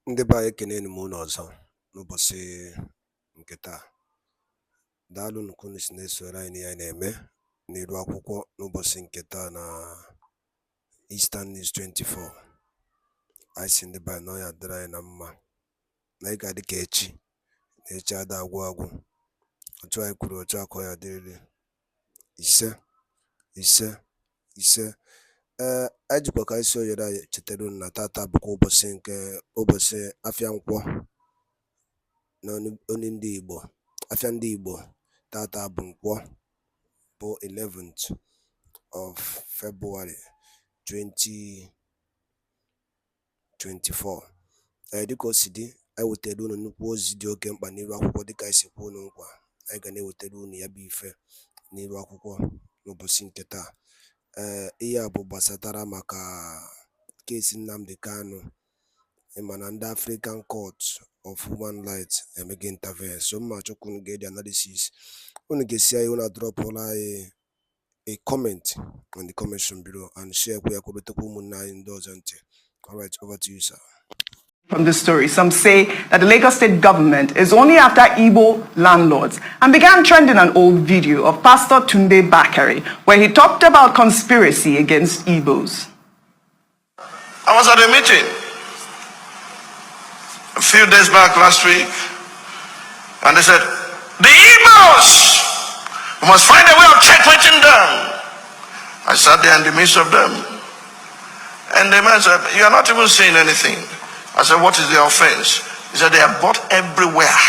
Ndị be anyị ekenenu m unu ọzọ n'ụbọchị nke taa. Daalụ unu unu si na-esoro anyị n'ihe anyị na-eme n'iru akwụkwọ n'ụbọchị nke taa na Eastern News 24. Anyị si ndị be anyị na ọ ya dịrị anyị na mma na ị ga-adị ka echi na echi ada agwụ agwụ. Otu anyị kwuru otu akọ ya dịrịrị. Ise ise ise. Anyị jikwa ka isi oyere anyị chetara unu na tata bụkwa ụbọchị afịa nkwọ na onye ndị Igbo. Afịa ndị Igbo tata bụ nkwọ, bụ 11th of February 2024. Dịka o si dị, anyị wetara unu nnukwu ozi dị oke mkpa n'iru akwụkwọ dịka anyị si kwuo unu nkwa. Anyị ga na-ewetara unu ya bụ ife n'iru akwụkwọ n'ụbọchị nke taa. Ihe a bụ gbasatara maka keesi Nnamdi Kanu. Ịma na ndị African Court of Human Rights emege intervene. So mma chọkwa unu ga-edi analysis. Unu ga-esi anyị unu adrọpụla anyị a comment on the comment below and share kwa ya kwubetekwa ụmụnne anyị ndị ọzọ ntị. Alright, over to you, sir. From this story, some say that the Lagos state government is only after Igbo landlords and began trending an old video of Pastor Tunde Bakare where he talked about conspiracy against Igbos. I was at a meeting a few days back last week, and they said, the Igbos, we must find a way of checkmating them. I sat there in the midst of them, and the man said, you are not even saying anything. I said, what is the offense? He said, they are bought everywhere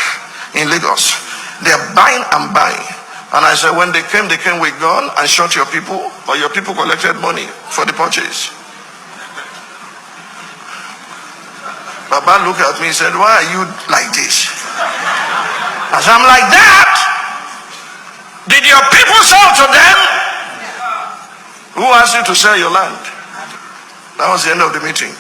in Lagos. They are buying and buying. And I said, when they came with gun and shot your people, or your people collected money for the purchase. Baba looked at me and said, why are you like this? I said, I'm like that. Did your people sell to them? Who asked you to sell your land? That was the end of the meeting.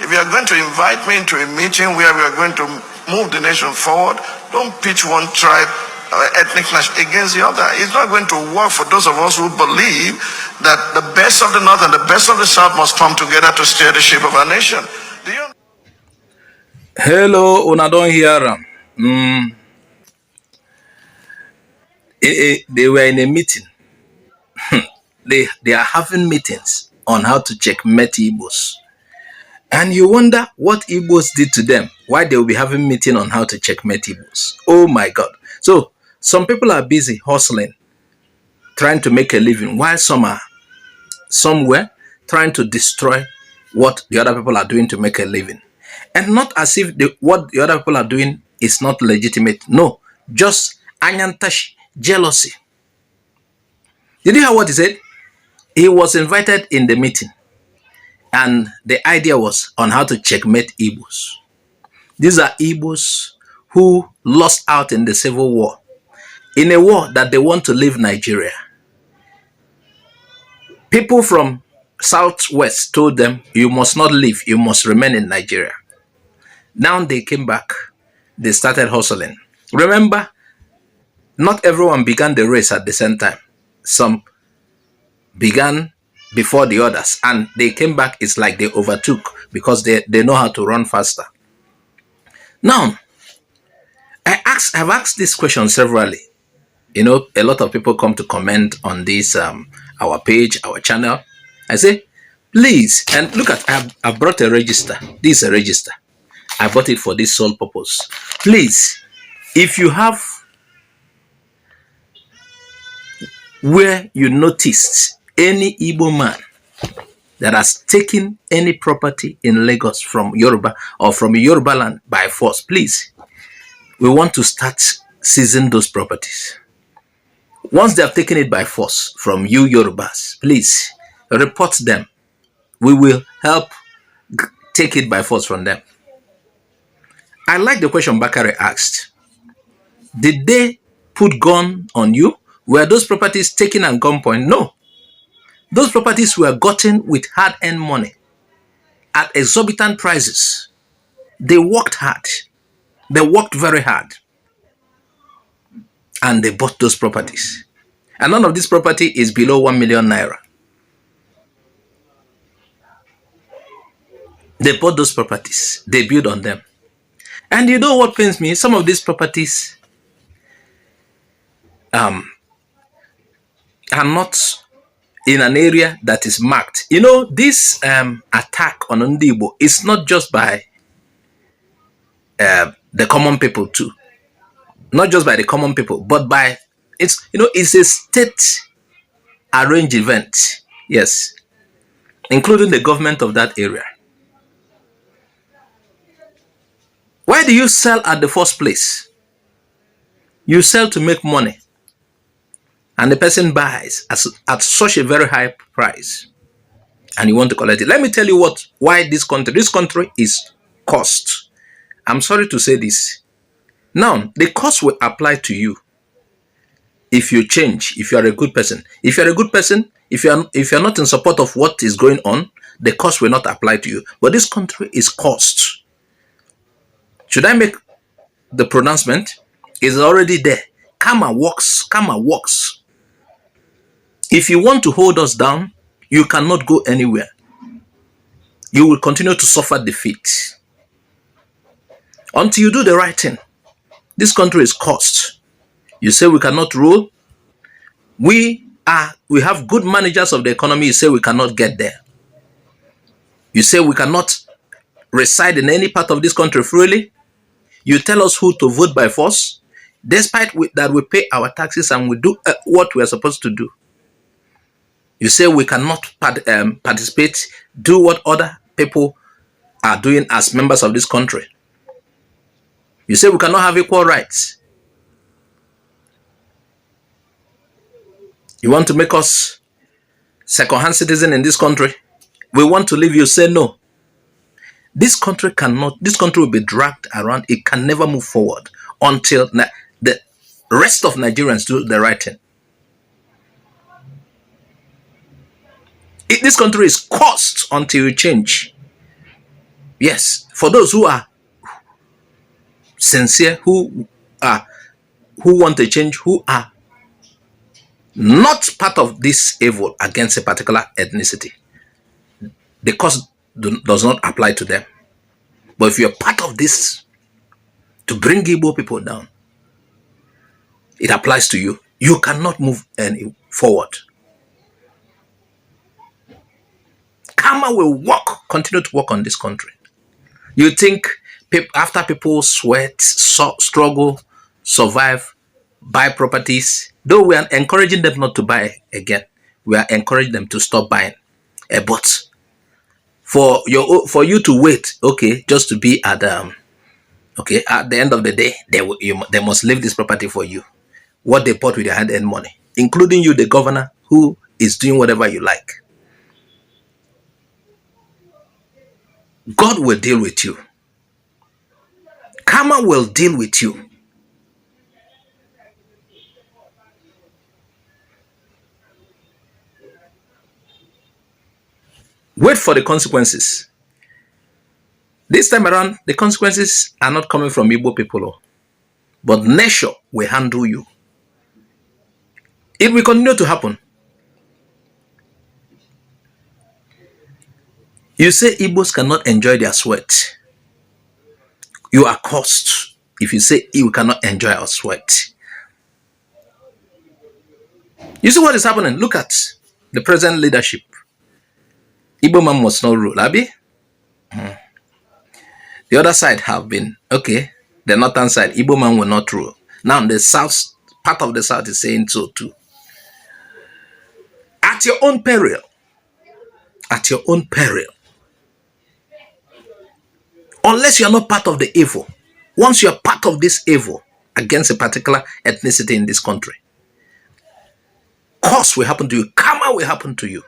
If you are going to invite me into a meeting where we are going to move the nation forward, don't pitch one tribe or ethnic nation against the other. It's not going to work for those of us who believe that the best of the North and the best of the South must come together to steer the ship of our nation. Do you? Hello, una don't hear them. They were in a meeting. They are having meetings on how to checkmate Igbos. And you wonder what Igbos did to them, why they will be having meeting on how to checkmate Igbos. Oh my God. So some people are busy hustling, trying to make a living, while some are somewhere trying to destroy what the other people are doing to make a living. And not as if what the other people are doing is not legitimate. No, just anyantash, jealousy. Did you hear what he said? He was invited in the meeting. And the idea was on how to checkmate Igbos. These are Igbos who lost out in the civil war, in a war that they want to leave Nigeria. People from Southwest told them, you must not leave, you must remain in Nigeria. Now they came back, they started hustling. Remember, not everyone began the race at the same time. Some began before the others, and they came back. It's like they overtook because they know how to run faster. Now, I've asked this question severally. You know, a lot of people come to comment on this, our page, our channel. I say, please, and look at, I've brought a register. This is a register. I bought it for this sole purpose. Please, if you have where you noticed any Igbo man that has taken any property in Lagos from Yoruba or from Yoruba land by force, please, we want to start seizing those properties. Once they have taken it by force from you Yorubas, please report them. We will help take it by force from them. I like the question Bakare asked. Did they put gun on you? Were those properties taken at gunpoint? No. Those properties were gotten with hard-earned money at exorbitant prices. They worked hard. They worked very hard. And they bought those properties. And none of this property is below 1 million naira. They bought those properties. They build on them. And you know what pains me? Some of these properties are not in an area that is marked. You know, this attack on Ndibo is not just by the common people too. Not just by the common people, but by, it's a state arranged event. Yes. Including the government of that area. Why do you sell at the first place? You sell to make money. And the person buys at such a very high price. And you want to collect it. Let me tell you why this country is cost. I'm sorry to say this. Now, the cost will apply to you if you change, if you are a good person. If you're a good person, if you're not in support of what is going on, the cost will not apply to you. But this country is cost. Should I make the pronouncement? It's already there. Karma works. Karma works. If you want to hold us down, you cannot go anywhere. You will continue to suffer defeat until you do the right thing. This country is cursed. You say we cannot rule. We have good managers of the economy. You say we cannot get there. You say we cannot reside in any part of this country freely. You tell us who to vote by force, despite that we pay our taxes and we do what we are supposed to do. You say we cannot participate, do what other people are doing as members of this country. You say we cannot have equal rights. You want to make us second-hand citizens in this country? We want to leave. You say no. This country will be dragged around. It can never move forward until the rest of Nigerians do the right thing. This country is cursed until you change. Yes, for those who are sincere, who want a change, who are not part of this evil against a particular ethnicity, the curse does not apply to them. But if you're part of this to bring Igbo people down, it applies to you. You cannot move any forward. Karma will continue to work on this country. You think after people sweat, struggle, survive, buy properties, though we are encouraging them not to buy again, we are encouraging them to stop buying. But for you to wait, okay, just to be at at the end of the day, they must leave this property for you. What they bought with their hard-earned money, including you, the governor, who is doing whatever you like. God will deal with you. Karma will deal with you. Wait for the consequences. This time around, the consequences are not coming from Igbo people, but nature will handle you. It will continue to happen. You say Igbos cannot enjoy their sweat. You are cursed if you say you cannot enjoy our sweat. You see what is happening? Look at the present leadership. Igbo man must not rule, Abi. The other side have been, okay, the northern side, Igbo man will not rule. Now the south, part of the south is saying so too. At your own peril. At your own peril. Unless you are not part of the evil. Once you are part of this evil against a particular ethnicity in this country, curse will happen to you. Karma will happen to you.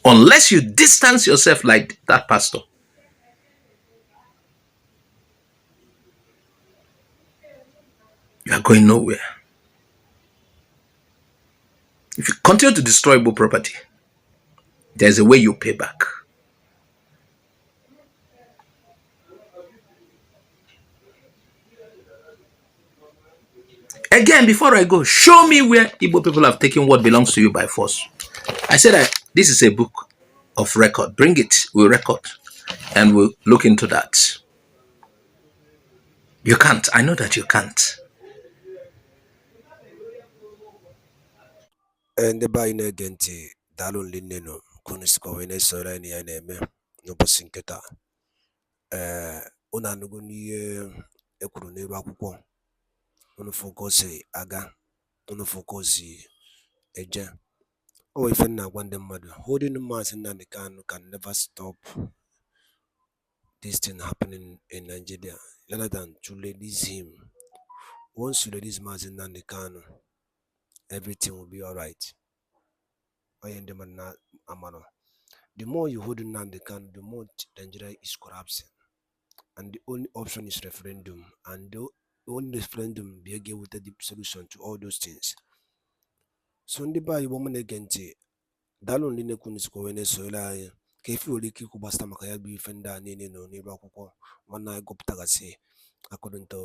Unless you distance yourself like that pastor. You are going nowhere. If you continue to destroy Igbo property, there's a way you pay back. Again, before I go, show me where Igbo people have taken what belongs to you by force. I said that This is a book of record. Bring it, we'll record, and we'll look into that. You can't. I know that you can't. ndị be anyị na-ege ntị daalụ nne nụ kunisikwa wee na-esoro anyị ya na-eme n'ụbọchị nke taa. Unu anụgo n'ihe ekwuru n'elu akwụkwọ, unu fokosi aga, unu fokosi eje. O ife na-agwa ndị mmadụ, holding Maazị Nnamdi Kanu can never stop this thing happening in Nigeria rather than to release him. Once you release Maazị Nnamdi Kanu, everything will be alright. The more you hold Nnamdi Kanu, the more Nigeria is collapsing. And the only option is referendum. And the only referendum be able with the solution to all those things. So ndị be anyị woman against dalụ ndị na-ekwu n'isiko wee na-esore anyị ka efe nwere ike ikwu gbasara maka ya bụ ife ndị a niile nọ n'elu akwụkwọ nwanne anyị gụpụtagasị according to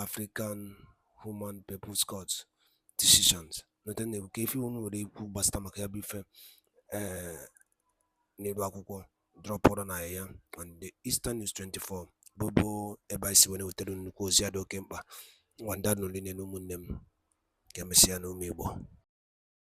African Human People's Court decisions. Note na ka efe unu nwere ikwu gbasara maka ya bụ ife n'elu akwụkwọ drop order na ya and the Eastern News 24 bụbụ ebe anyị si wee wetara nnukwu ozi ya dị oke mkpa ngwa ndị a nọ niile na ụmụnne m ka emesịa na ụmụ Igbo.